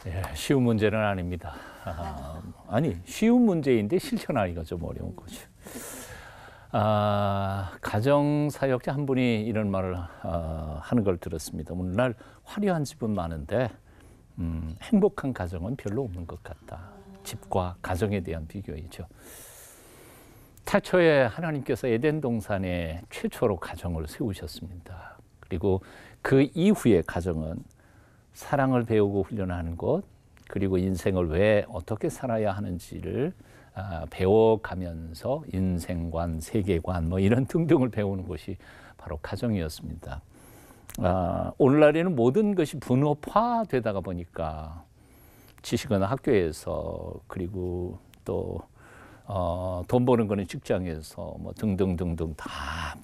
예, 쉬운 문제는 아닙니다. 아니, 쉬운 문제인데 실천하기가 좀 어려운 거죠. 가정사역자 한 분이 이런 말을 하는 걸 들었습니다. 오늘날 화려한 집은 많은데 행복한 가정은 별로 없는 것 같다. 집과 가정에 대한 비교이죠. 태초에 하나님께서 에덴 동산에 최초로 가정을 세우셨습니다. 그리고 그 이후에 가정은 사랑을 배우고 훈련하는 것, 그리고 인생을 왜 어떻게 살아야 하는지를 배워가면서 인생관, 세계관 뭐 이런 등등을 배우는 것이 바로 가정이었습니다. 오늘날에는 모든 것이 분업화되다가 보니까 지식은 학교에서, 그리고 또 돈 버는 거는 직장에서 뭐 등등등등 다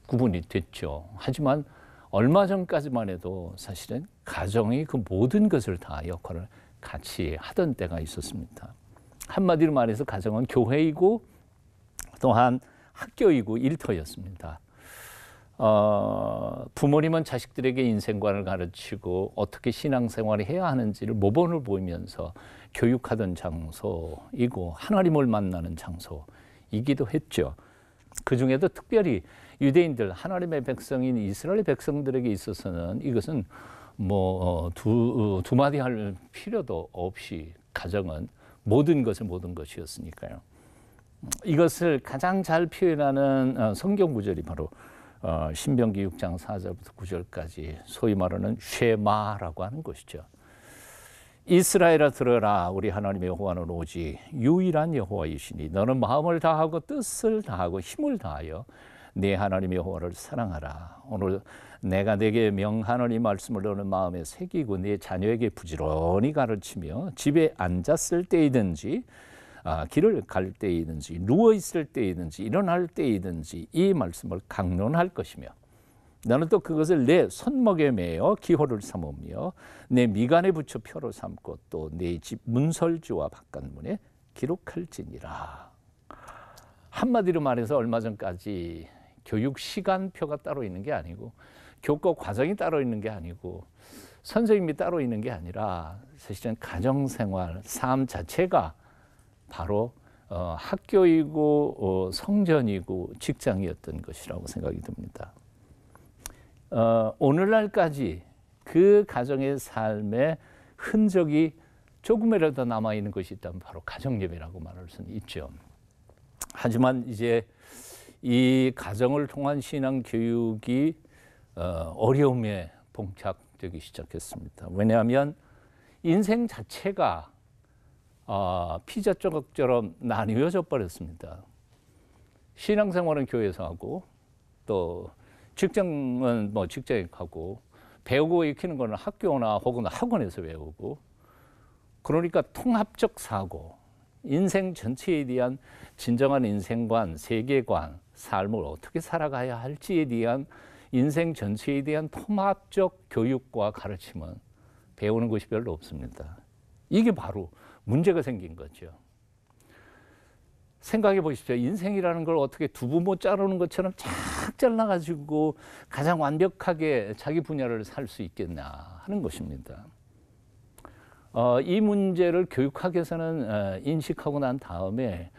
구분이 됐죠. 하지만 얼마 전까지만 해도 사실은 가정이 그 모든 것을 다 역할을 같이 하던 때가 있었습니다. 한마디로 말해서 가정은 교회이고 또한 학교이고 일터였습니다. 부모님은 자식들에게 인생관을 가르치고 어떻게 신앙생활을 해야 하는지를 모범을 보이면서 교육하던 장소이고 하나님을 만나는 장소이기도 했죠. 그 중에도 특별히 유대인들, 하나님의 백성인 이스라엘 백성들에게 있어서는 이것은 뭐 두마디 할 필요도 없이 가정은 모든 것이었으니까요. 이것을 가장 잘 표현하는 성경 구절이 바로 신명기 6장 4절부터 9절까지 소위 말하는 쉐마라고 하는 것이죠. 이스라엘아 들어라, 우리 하나님의 여호와는 오직 유일한 여호와이시니 너는 마음을 다하고 뜻을 다하고 힘을 다하여 네 하나님의 여호와를 사랑하라. 오늘 내가 네게 명하는 이 말씀을 너는 마음에 새기고 네 자녀에게 부지런히 가르치며 집에 앉았을 때이든지 길을 갈 때이든지 누워 있을 때이든지 일어날 때이든지 이 말씀을 강론할 것이며 너는 또 그것을 내 손목에 매어 기호를 삼으며 내 미간에 붙여 표로 삼고 또 내 집 문설주와 바깥문에 기록할지니라. 한마디로 말해서 얼마 전까지 교육 시간표가 따로 있는 게 아니고 교과 과정이 따로 있는 게 아니고 선생님이 따로 있는 게 아니라 사실은 가정생활, 삶 자체가 바로 학교이고 성전이고 직장이었던 것이라고 생각이 듭니다. 오늘날까지 그 가정의 삶의 흔적이 조금이라도 남아있는 것이 있다면 바로 가정예배라고 말할 수는 있죠. 하지만 이제 이 가정을 통한 신앙 교육이 어려움에 봉착되기 시작했습니다. 왜냐하면 인생 자체가 피자 조각처럼 나뉘어져 버렸습니다. 신앙생활은 교회에서 하고 또 직장은 뭐 직장에 가고 배우고 익히는 거는 학교나 혹은 학원에서 배우고, 그러니까 통합적 사고, 인생 전체에 대한 진정한 인생관, 세계관, 삶을 어떻게 살아가야 할지에 대한 인생 전체에 대한 통합적 교육과 가르침은 배우는 것이 별로 없습니다. 이게 바로 문제가 생긴 거죠. 생각해 보십시오. 인생이라는 걸 어떻게 두부모 자르는 것처럼 쫙 잘라가지고 가장 완벽하게 자기 분야를 살 수 있겠나 하는 것입니다. 이 문제를 교육학에서는 인식하고 난 다음에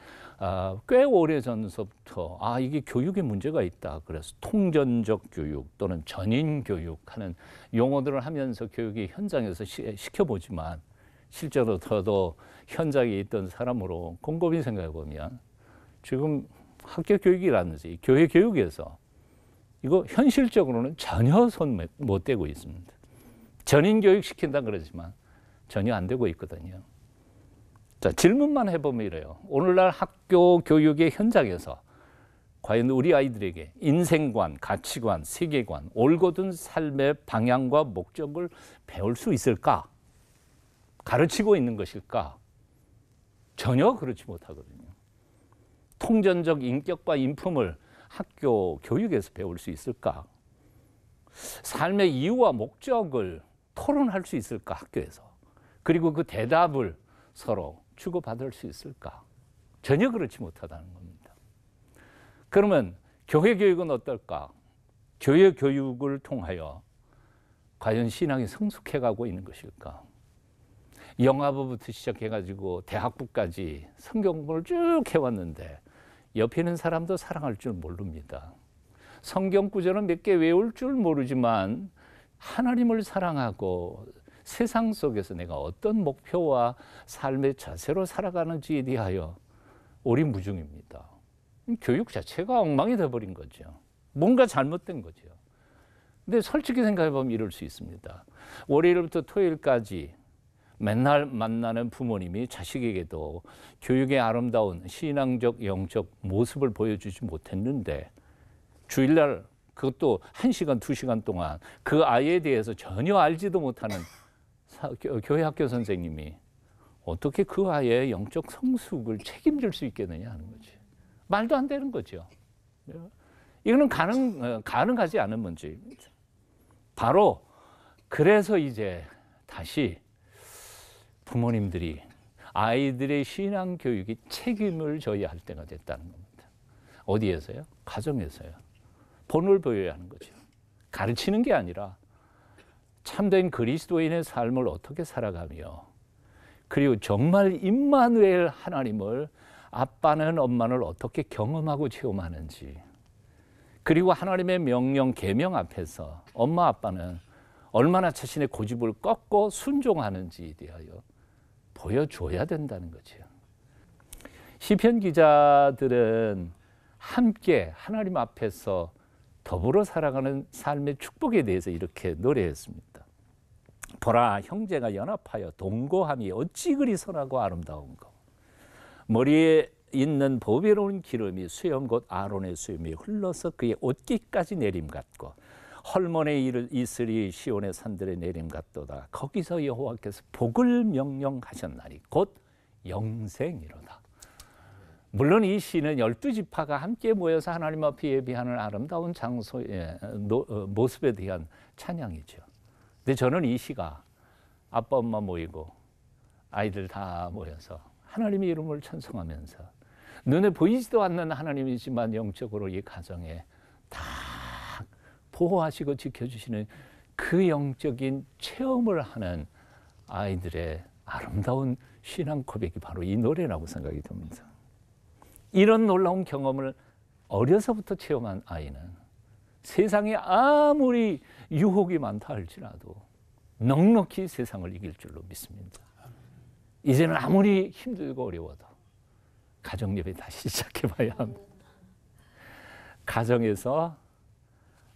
꽤 오래전서부터 이게 교육에 문제가 있다. 그래서 통전적 교육 또는 전인 교육하는 용어들을 하면서 교육이 현장에서 시켜보지만 실제로 저도 현장에 있던 사람으로 곰곰이 생각해 보면 지금 학교 교육이라든지 교회 교육에서 이거 현실적으로는 전혀 손 못 대고 있습니다. 전인 교육 시킨다 그러지만 전혀 안 되고 있거든요. 자, 질문만 해보면 이래요. 오늘날 학교 교육의 현장에서 과연 우리 아이들에게 인생관, 가치관, 세계관, 올곧은 삶의 방향과 목적을 배울 수 있을까? 가르치고 있는 것일까? 전혀 그렇지 못하거든요. 통전적 인격과 인품을 학교 교육에서 배울 수 있을까? 삶의 이유와 목적을 토론할 수 있을까? 학교에서. 그리고 그 대답을 서로 주고받을 수 있을까? 전혀 그렇지 못하다는 겁니다. 그러면 교회 교육은 어떨까? 교회 교육을 통하여 과연 신앙이 성숙해가고 있는 것일까? 영아부부터 시작해가지고 대학부까지 성경 공부를 쭉 해왔는데 옆에 있는 사람도 사랑할 줄 모릅니다. 성경 구절은 몇 개 외울 줄 모르지만 하나님을 사랑하고 세상 속에서 내가 어떤 목표와 삶의 자세로 살아가는지에 대하여 오리무중입니다. 교육 자체가 엉망이 되어버린 거죠. 뭔가 잘못된 거죠. 근데 솔직히 생각해 보면 이럴 수 있습니다. 월요일부터 토요일까지 맨날 만나는 부모님이 자식에게도 교육의 아름다운 신앙적, 영적 모습을 보여주지 못했는데 주일날 그것도 1시간, 2시간 동안 그 아이에 대해서 전혀 알지도 못하는 교회 학교 선생님이 어떻게 그 아이의 영적 성숙을 책임질 수 있겠느냐 하는 거지. 말도 안 되는 거죠. 이거는 가능하지 않은 문제입니다. 바로 그래서 이제 다시 부모님들이 아이들의 신앙 교육에 책임을 져야 할 때가 됐다는 겁니다. 어디에서요? 가정에서요. 본을 보여야 하는 거죠. 가르치는 게 아니라 참된 그리스도인의 삶을 어떻게 살아가며 그리고 정말 임마누엘 하나님을 아빠는 엄마는 어떻게 경험하고 체험하는지 그리고 하나님의 명령, 계명 앞에서 엄마 아빠는 얼마나 자신의 고집을 꺾고 순종하는지에 대하여 보여줘야 된다는 거죠. 시편 기자들은 함께 하나님 앞에서 더불어 살아가는 삶의 축복에 대해서 이렇게 노래했습니다. 보라, 형제가 연합하여 동거함이 어찌 그리 선하고 아름다운가. 머리에 있는 보배로운 기름이 수염 곧 아론의 수염이 흘러서 그의 옷깃까지 내림 같고 헐몬의 이슬이 시온의 산들의 내림 같도다. 거기서 여호와께서 복을 명령하셨나니 곧 영생이로다. 물론 이 시는 12지파가 함께 모여서 하나님 앞에 예배하는 아름다운 장소의 모습에 대한 찬양이죠. 근데 저는 이 시가 아빠 엄마 모이고 아이들 다 모여서 하나님의 이름을 찬송하면서 눈에 보이지도 않는 하나님이지만 영적으로 이 가정에 다 보호하시고 지켜주시는 그 영적인 체험을 하는 아이들의 아름다운 신앙 고백이 바로 이 노래라고 생각이 듭니다. 이런 놀라운 경험을 어려서부터 체험한 아이는 세상에 아무리 유혹이 많다 할지라도 넉넉히 세상을 이길 줄로 믿습니다. 이제는 아무리 힘들고 어려워도 가정예배 다시 시작해봐야 합니다. 가정에서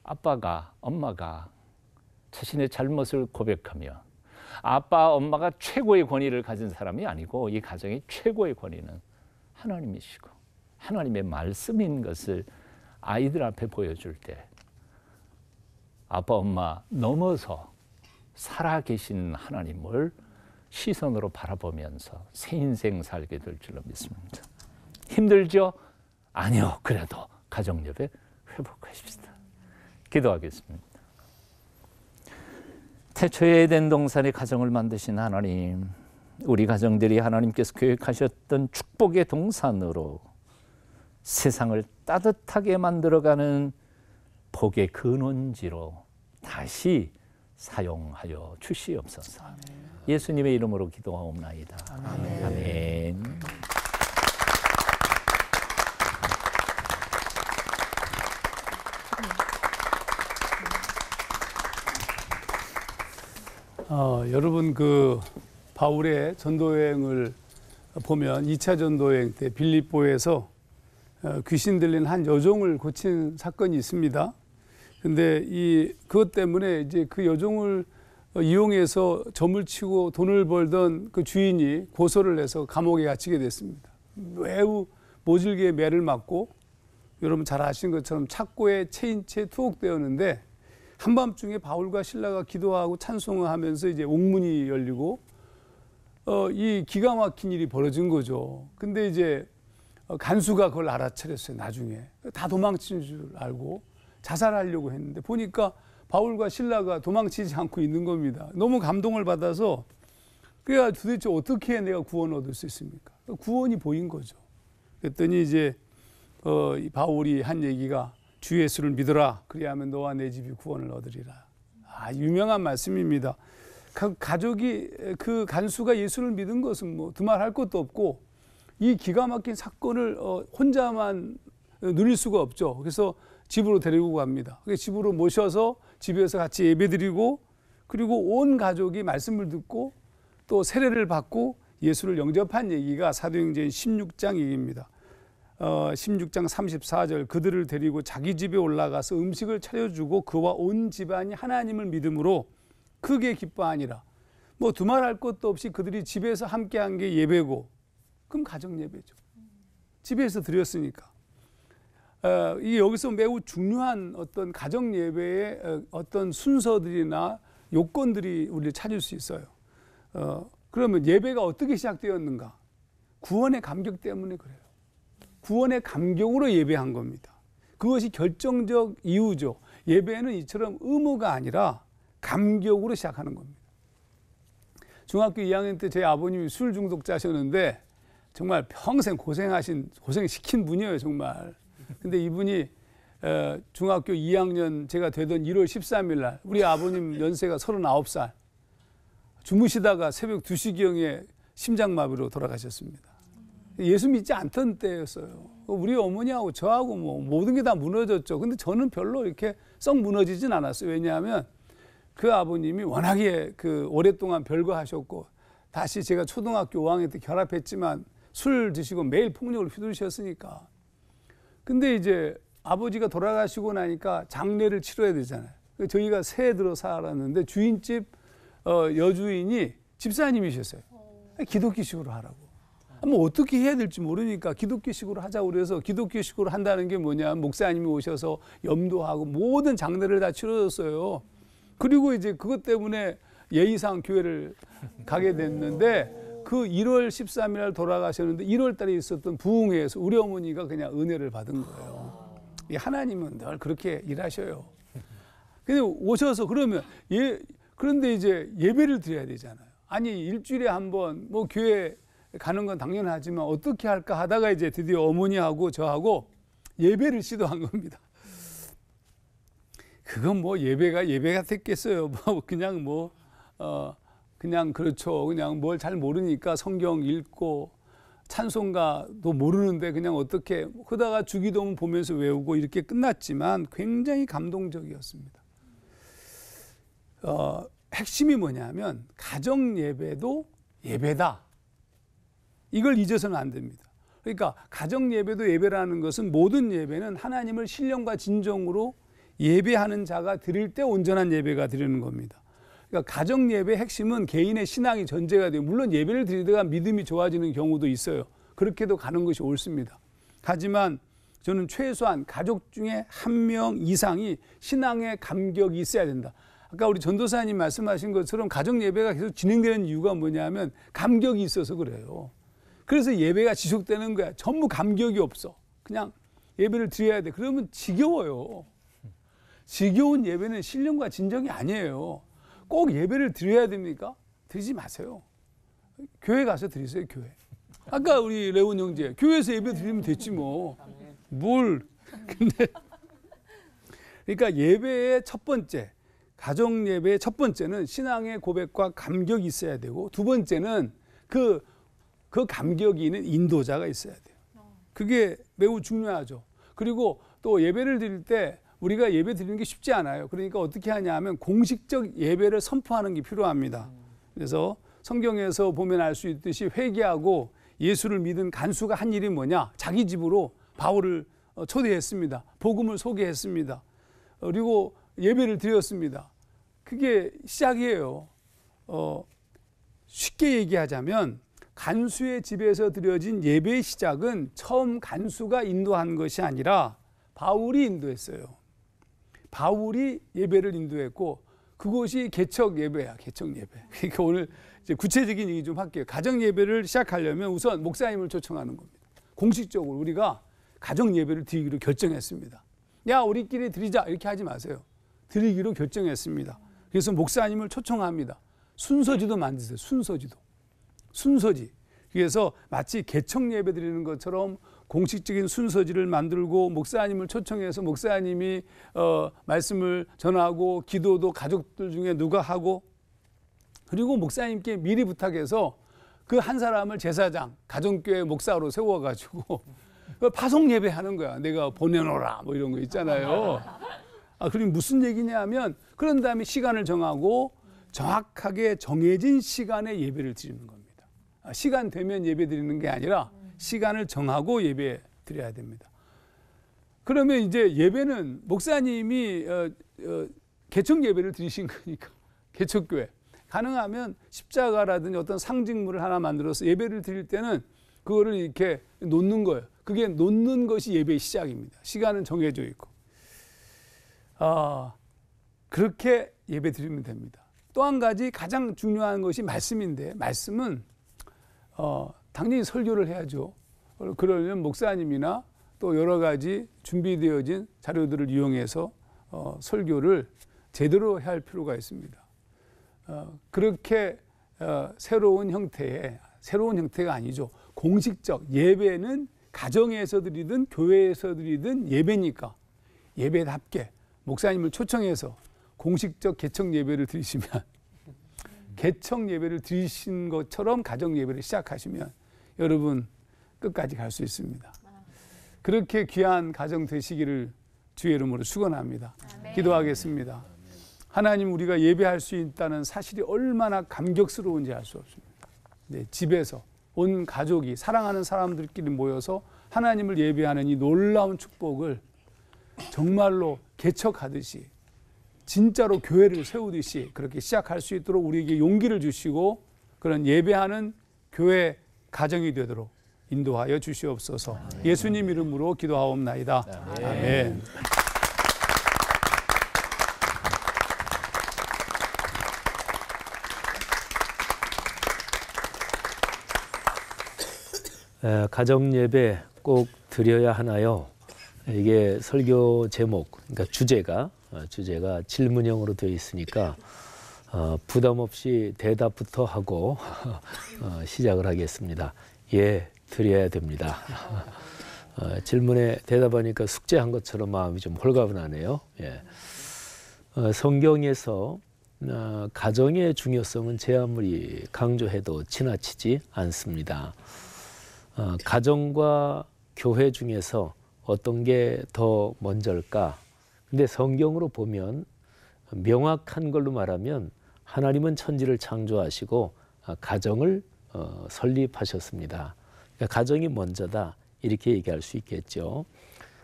아빠가, 엄마가 자신의 잘못을 고백하며 아빠, 엄마가 최고의 권위를 가진 사람이 아니고 이 가정의 최고의 권위는 하나님이시고 하나님의 말씀인 것을 아이들 앞에 보여줄 때 아빠, 엄마 넘어서 살아계신 하나님을 시선으로 바라보면서 새 인생 살게 될 줄로 믿습니다. 힘들죠? 아니요. 그래도 가정예배 회복하십시다. 기도하겠습니다. 태초에 에덴 동산의 가정을 만드신 하나님, 우리 가정들이 하나님께서 계획하셨던 축복의 동산으로 세상을 따뜻하게 만들어가는 복의 근원지로 다시 사용하여 주시옵소서. 예수님의 이름으로 기도하옵나이다. 아멘. 아멘. 여러분 그 바울의 전도여행을 보면 2차 전도여행 때 빌립보에서 귀신 들린 한 여종을 고친 사건이 있습니다. 근데 그것 때문에 이제 그 여종을 이용해서 점을 치고 돈을 벌던 그 주인이 고소를 해서 감옥에 갇히게 됐습니다. 매우 모질게 매를 맞고 여러분 잘 아시는 것처럼 착고에 채인 채 투옥되었는데 한밤중에 바울과 실라가 기도하고 찬송을 하면서 이제 옥문이 열리고 이 기가 막힌 일이 벌어진 거죠. 근데 이제 간수가 그걸 알아차렸어요. 나중에 다 도망친 줄 알고 자살하려고 했는데 보니까 바울과 실라가 도망치지 않고 있는 겁니다. 너무 감동을 받아서 그래야 도대체 어떻게 내가 구원을 얻을 수 있습니까? 구원이 보인 거죠. 그랬더니 이제 바울이 한 얘기가 주 예수를 믿어라. 그리하면 너와 내 집이 구원을 얻으리라. 유명한 말씀입니다. 가족이 그 간수가 예수를 믿은 것은 뭐 두말할 것도 없고 이 기가 막힌 사건을 혼자만 누릴 수가 없죠. 그래서 집으로 데리고 갑니다. 집으로 모셔서 집에서 같이 예배드리고 그리고 온 가족이 말씀을 듣고 또 세례를 받고 예수를 영접한 얘기가 사도행전 16장 얘기입니다. 16장 34절 그들을 데리고 자기 집에 올라가서 음식을 차려주고 그와 온 집안이 하나님을 믿음으로 크게 기뻐하니라. 뭐 두말할 것도 없이 그들이 집에서 함께한 게 예배고 그럼 가정 예배죠. 집에서 드렸으니까. 이 여기서 매우 중요한 어떤 가정 예배의 어떤 순서들이나 요건들이 우리를 찾을 수 있어요. 그러면 예배가 어떻게 시작되었는가? 구원의 감격 때문에 그래요. 구원의 감격으로 예배한 겁니다. 그것이 결정적 이유죠. 예배는 이처럼 의무가 아니라 감격으로 시작하는 겁니다. 중학교 2학년 때 제 아버님이 술 중독자셨는데 정말 평생 고생시킨 분이에요, 정말. 근데 이분이 중학교 2학년 제가 되던 1월 13일 날 우리 아버님 연세가 39살 주무시다가 새벽 2시경에 심장마비로 돌아가셨습니다. 예수 믿지 않던 때였어요. 우리 어머니하고 저하고 뭐 모든 게 다 무너졌죠. 근데 저는 별로 이렇게 썩 무너지진 않았어요. 왜냐하면 그 아버님이 워낙에 오랫동안 별거하셨고 다시 제가 초등학교 5학년 때 결합했지만 술 드시고 매일 폭력을 휘두르셨으니까. 근데 이제 아버지가 돌아가시고 나니까 장례를 치러야 되잖아요. 저희가 새해 들어 살았는데 주인집 여주인이 집사님이셨어요. 기독교식으로 하라고. 뭐 어떻게 해야 될지 모르니까 기독교식으로 하자고 그래서 기독교식으로 한다는 게 뭐냐. 목사님이 오셔서 염도하고 모든 장례를 다 치러줬어요. 그리고 이제 그것 때문에 예의상 교회를 가게 됐는데 그 1월 13일 날 돌아가셨는데 1월 달에 있었던 부흥회에서 우리 어머니가 그냥 은혜를 받은 거예요. 하나님은 늘 그렇게 일하셔요. 근데 오셔서 그런데 이제 예배를 드려야 되잖아요. 아니 일주일에 한 번 뭐 교회 가는 건 당연하지만 어떻게 할까 하다가 이제 드디어 어머니하고 저하고 예배를 시도한 겁니다. 그건 뭐 예배가 됐겠어요. 그냥 그렇죠. 그냥 뭘 잘 모르니까 성경 읽고 찬송가도 모르는데 그냥 어떻게 그러다가 주기도문 보면서 외우고 이렇게 끝났지만 굉장히 감동적이었습니다. 핵심이 뭐냐면 가정 예배도 예배다. 이걸 잊어서는 안 됩니다. 그러니까 가정 예배도 예배라는 것은 모든 예배는 하나님을 신령과 진정으로 예배하는 자가 드릴 때 온전한 예배가 드리는 겁니다. 그러니까 가정 예배의 핵심은 개인의 신앙이 전제가 돼요. 물론 예배를 드리다가 믿음이 좋아지는 경우도 있어요. 그렇게도 가는 것이 옳습니다. 하지만 저는 최소한 가족 중에 한 명 이상이 신앙의 감격이 있어야 된다. 아까 우리 전도사님 말씀하신 것처럼 가정 예배가 계속 진행되는 이유가 뭐냐면 감격이 있어서 그래요. 그래서 예배가 지속되는 거야. 전부 감격이 없어. 그냥 예배를 드려야 돼. 그러면 지겨워요. 지겨운 예배는 신령과 진정이 아니에요. 꼭 예배를 드려야 됩니까? 드리지 마세요. 교회 가서 드리세요, 교회. 아까 우리 레온 형제, 교회에서 예배 드리면 됐지 뭐. 근데 그러니까 예배의 첫 번째, 가정 예배의 첫 번째는 신앙의 고백과 감격이 있어야 되고 두 번째는 그 감격이 있는 인도자가 있어야 돼요. 그게 매우 중요하죠. 그리고 또 예배를 드릴 때 우리가 예배 드리는 게 쉽지 않아요. 그러니까 어떻게 하냐 하면 공식적 예배를 선포하는 게 필요합니다. 그래서 성경에서 보면 알 수 있듯이 회개하고 예수를 믿은 간수가 한 일이 뭐냐? 자기 집으로 바울을 초대했습니다. 복음을 소개했습니다. 그리고 예배를 드렸습니다. 그게 시작이에요. 쉽게 얘기하자면 간수의 집에서 드려진 예배의 시작은 처음 간수가 인도한 것이 아니라 바울이 인도했어요. 바울이 예배를 인도했고 그것이 개척 예배야, 개척 예배. 그러니까 오늘 이제 구체적인 얘기 좀 할게요. 가정 예배를 시작하려면 우선 목사님을 초청하는 겁니다. 공식적으로 우리가 가정 예배를 드리기로 결정했습니다. 야, 우리끼리 드리자 이렇게 하지 마세요. 드리기로 결정했습니다. 그래서 목사님을 초청합니다. 순서지도 만드세요. 순서지. 그래서 마치 개척 예배 드리는 것처럼 공식적인 순서지를 만들고 목사님을 초청해서 목사님이 말씀을 전하고 기도도 가족들 중에 누가 하고 그리고 목사님께 미리 부탁해서 그 한 사람을 제사장, 가정교회 목사로 세워가지고 파송 예배하는 거야. 내가 보내놓으라 뭐 이런 거 있잖아요. 그럼 무슨 얘기냐 하면 그런 다음에 시간을 정하고 정확하게 정해진 시간에 예배를 드리는 겁니다. 시간 되면 예배 드리는 게 아니라 시간을 정하고 예배 드려야 됩니다. 그러면 이제 예배는 목사님이 개척 예배를 드리신 거니까 개척교회 가능하면 십자가라든지 어떤 상징물을 하나 만들어서 예배를 드릴 때는 그거를 이렇게 놓는 거예요. 그게 놓는 것이 예배의 시작입니다. 시간은 정해져 있고. 그렇게 예배 드리면 됩니다. 또 한 가지 가장 중요한 것이 말씀인데 말씀은 당연히 설교를 해야죠. 그러면 목사님이나 또 여러 가지 준비되어진 자료들을 이용해서 설교를 제대로 해야 할 필요가 있습니다. 그렇게 새로운 형태가 아니죠. 공식적 예배는 가정에서 드리든 교회에서 드리든 예배니까 예배답게 목사님을 초청해서 공식적 개척 예배를 드리시면 개척 예배를 드리신 것처럼 가정 예배를 시작하시면 여러분 끝까지 갈 수 있습니다. 그렇게 귀한 가정 되시기를 주의 이름으로 축원합니다. 기도하겠습니다. 하나님, 우리가 예배할 수 있다는 사실이 얼마나 감격스러운지 알 수 없습니다. 네, 집에서 온 가족이 사랑하는 사람들끼리 모여서 하나님을 예배하는 이 놀라운 축복을 정말로 개척하듯이 진짜로 교회를 세우듯이 그렇게 시작할 수 있도록 우리에게 용기를 주시고 그런 예배하는 교회 가정이 되도록 인도하여 주시옵소서. 예수님 이름으로 기도하옵나이다. 아멘. 가정 예배 꼭 드려야 하나요? 이게 설교 제목, 그러니까 주제가 질문형으로 되어 있으니까 부담 없이 대답부터 하고 시작을 하겠습니다. 예, 드려야 됩니다. 질문에 대답하니까 숙제한 것처럼 마음이 좀 홀가분하네요. 예. 성경에서 가정의 중요성은 제 아무리 강조해도 지나치지 않습니다. 가정과 교회 중에서 어떤 게 더 먼저일까? 근데 성경으로 보면 명확한 걸로 말하면 하나님은 천지를 창조하시고 가정을 설립하셨습니다. 그러니까 가정이 먼저다 이렇게 얘기할 수 있겠죠.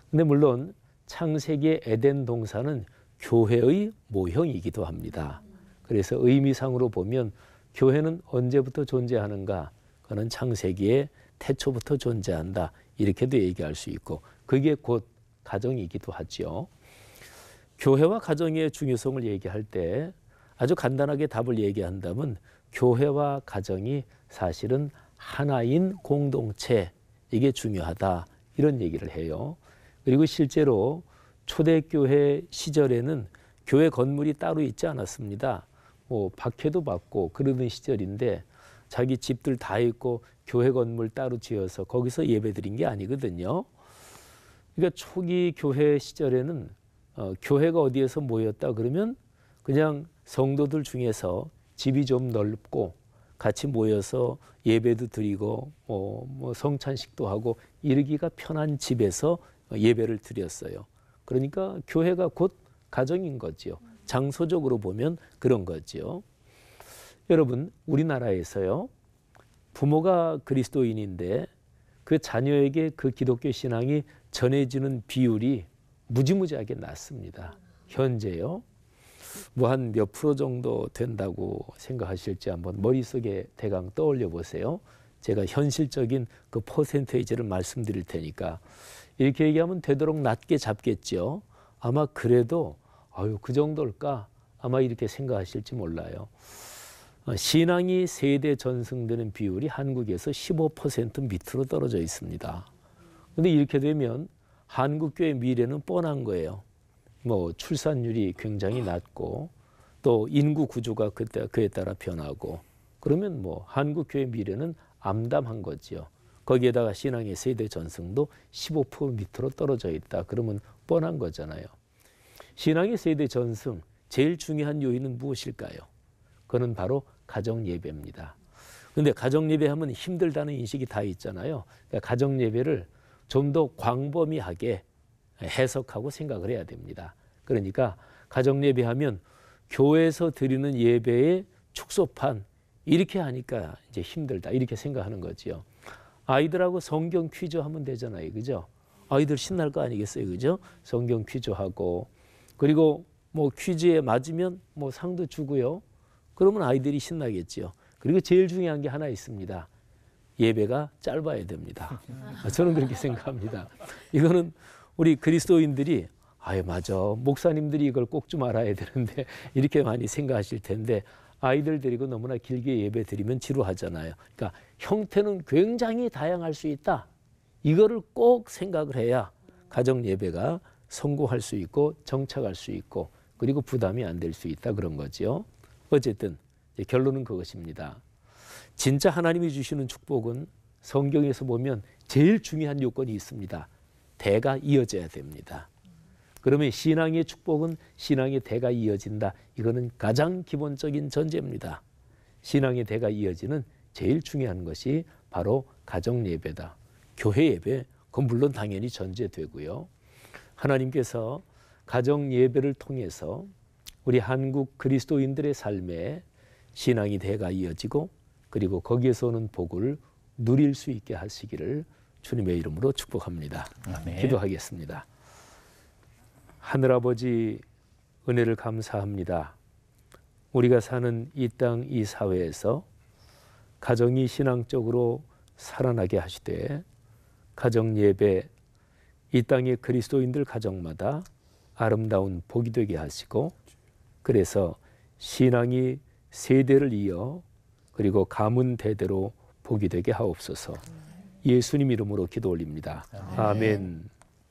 근데 물론 창세기의 에덴 동산은 교회의 모형이기도 합니다. 그래서 의미상으로 보면 교회는 언제부터 존재하는가? 그는 창세기의 태초부터 존재한다. 이렇게도 얘기할 수 있고 그게 곧 가정이기도 하죠. 교회와 가정의 중요성을 얘기할 때 아주 간단하게 답을 얘기한다면 교회와 가정이 사실은 하나인 공동체, 이게 중요하다 이런 얘기를 해요. 그리고 실제로 초대교회 시절에는 교회 건물이 따로 있지 않았습니다. 뭐 박해도 받고 그러던 시절인데 자기 집들 다 있고 교회 건물 따로 지어서 거기서 예배드린 게 아니거든요. 그러니까 초기 교회 시절에는 교회가 어디에서 모였다 그러면 그냥 성도들 중에서 집이 좀 넓고 같이 모여서 예배도 드리고 뭐 성찬식도 하고 이르기가 편한 집에서 예배를 드렸어요. 그러니까 교회가 곧 가정인 거지요. 장소적으로 보면 그런 거지요. 여러분, 우리나라에서요, 부모가 그리스도인인데 그 자녀에게 그 기독교 신앙이 전해지는 비율이 무지무지하게 낮습니다. 현재요. 뭐 한 몇 프로 정도 된다고 생각하실지 한번 머릿속에 대강 떠올려 보세요. 제가 현실적인 그 퍼센테이지를 말씀드릴 테니까 이렇게 얘기하면 되도록 낮게 잡겠죠. 아마 그래도 그 정도일까? 아마 이렇게 생각하실지 몰라요. 신앙이 세대 전승되는 비율이 한국에서 15% 밑으로 떨어져 있습니다. 그런데 이렇게 되면 한국교회 미래는 뻔한 거예요. 뭐 출산율이 굉장히 낮고 또 인구 구조가 그에 따라 변하고 그러면 뭐 한국교회 미래는 암담한 거지요. 거기에다가 신앙의 세대 전승도 15% 밑으로 떨어져 있다. 그러면 뻔한 거잖아요. 신앙의 세대 전승 제일 중요한 요인은 무엇일까요? 그는 바로 가정 예배입니다. 그런데 가정 예배하면 힘들다는 인식이 다 있잖아요. 그러니까 가정 예배를 좀 더 광범위하게 해석하고 생각을 해야 됩니다. 그러니까 가정 예배하면 교회에서 드리는 예배의 축소판 이렇게 하니까 이제 힘들다 이렇게 생각하는 거지요. 아이들하고 성경 퀴즈 하면 되잖아요, 그죠? 아이들 신날 거 아니겠어요, 그죠? 성경 퀴즈 하고 그리고 뭐 퀴즈에 맞으면 뭐 상도 주고요. 그러면 아이들이 신나겠지요. 그리고 제일 중요한 게 하나 있습니다. 예배가 짧아야 됩니다. 저는 그렇게 생각합니다. 이거는 우리 그리스도인들이 아유 맞아 목사님들이 이걸 꼭 좀 알아야 되는데 이렇게 많이 생각하실 텐데 아이들 데리고 너무나 길게 예배 드리면 지루하잖아요. 그러니까 형태는 굉장히 다양할 수 있다. 이거를 꼭 생각을 해야 가정 예배가 성공할 수 있고 정착할 수 있고 그리고 부담이 안 될 수 있다 그런 거죠. 어쨌든 결론은 그것입니다. 진짜 하나님이 주시는 축복은 성경에서 보면 제일 중요한 요건이 있습니다. 대가 이어져야 됩니다. 그러면 신앙의 축복은 신앙의 대가 이어진다. 이거는 가장 기본적인 전제입니다. 신앙의 대가 이어지는 제일 중요한 것이 바로 가정 예배다. 교회 예배, 그건 물론 당연히 전제되고요. 하나님께서 가정 예배를 통해서 우리 한국 그리스도인들의 삶에 신앙의 대가 이어지고 그리고 거기에서 오는 복을 누릴 수 있게 하시기를 주님의 이름으로 축복합니다. 아멘. 기도하겠습니다. 하늘아버지 은혜를 감사합니다. 우리가 사는 이 땅 이 사회에서 가정이 신앙적으로 살아나게 하시되 가정 예배 이 땅의 그리스도인들 가정마다 아름다운 복이 되게 하시고 그래서 신앙이 세대를 이어 그리고 가문 대대로 복이 되게 하옵소서. 예수님 이름으로 기도 올립니다. 아멘.